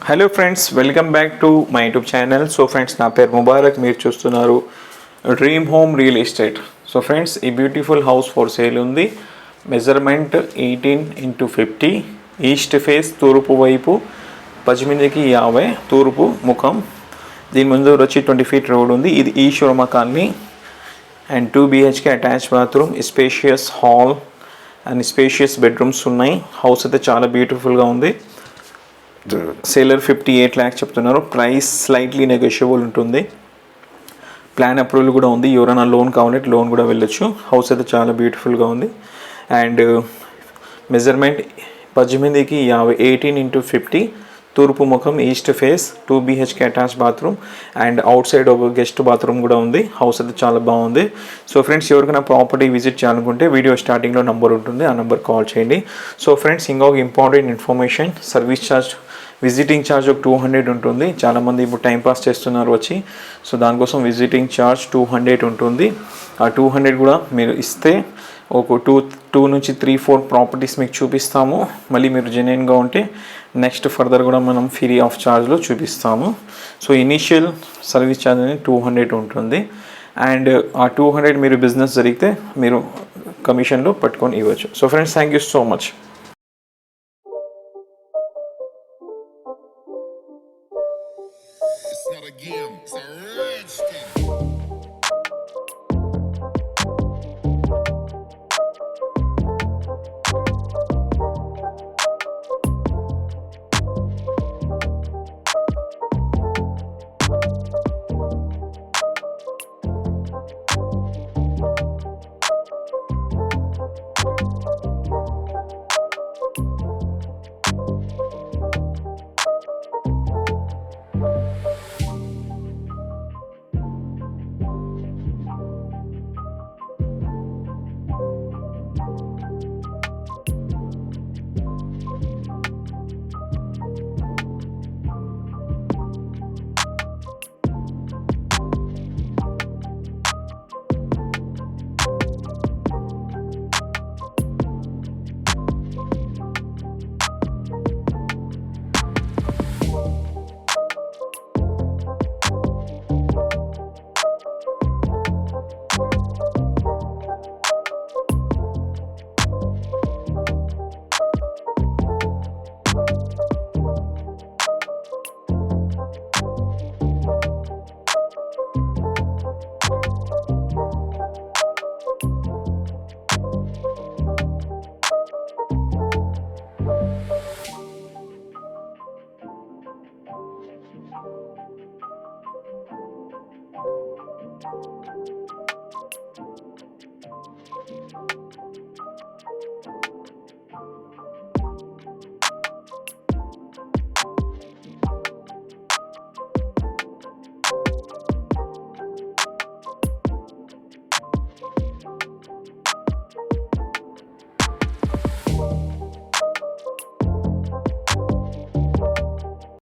Hello friends, welcome back to my YouTube channel. So friends, నా పేరు ముబారక్. మీరు చూస్తున్నారు dream home real estate. So friends, ఈ beautiful house for sale ఉంది. Measurement 18x50, east face తూర్పు వైపు, 18x50 తూర్పు ముఖం. దీని ముందు వచ్చి 20 ఫీట్ రోడ్ ఉంది. ఇది Eshwaramma colony and 2 BHK attach bathroom, spacious hall and spacious bedrooms ఉన్నాయి. హౌస్ అయితే చాలా బ్యూటిఫుల్గా ఉంది. సేలర్ 58 lakhs చెప్తున్నారు. ప్రైస్ స్లైట్లీ నెగోషియబుల్ ఉంటుంది. ప్లాన్ అప్రూవల్ కూడా ఉంది. ఎవరైనా లోన్ కావాలంటే లోన్ కూడా వెళ్ళొచ్చు. హౌస్ అయితే చాలా బ్యూటిఫుల్గా ఉంది. అండ్ మెజర్మెంట్ 18x50, 18x50 తూర్పు ముఖం, east face, 2 BHK attach bathroom and out side ఒక గెస్ట్ బాత్రూమ్ కూడా ఉంది. హౌస్ అయితే చాలా బాగుంది. సో ఫ్రెండ్స్, ఎవరికైనా ప్రాపర్టీ విజిట్ చేయాలనుకుంటే వీడియో స్టార్టింగ్లో నెంబర్ ఉంటుంది, ఆ నెంబర్ కాల్ చేయండి. సో ఫ్రెండ్స్, ఇంకొక important information, service charge, visiting charge ఒక 200 ఉంటుంది. చాలామంది ఇప్పుడు టైంపాస్ చేస్తున్నారు వచ్చి. సో దానికోసం విజిటింగ్ ఛార్జ్ 200 ఉంటుంది. ఆ 200 కూడా మీరు ఇస్తే ఒక టూ నుంచి 3-4 ప్రాపర్టీస్ మీకు చూపిస్తాము. మళ్ళీ మీరు జెన్యున్గా ఉంటే నెక్స్ట్ ఫర్దర్ కూడా మనం ఫ్రీ ఆఫ్ ఛార్జ్లో చూపిస్తాము. సో ఇనీషియల్ సర్వీస్ ఛార్జ్ అనేది 200 ఉంటుంది. అండ్ ఆ 200 మీరు బిజినెస్ జరిగితే మీరు కమిషన్లో పట్టుకొని ఇవ్వచ్చు. So friends, thank you so much. It's not a game, it's a rich thing.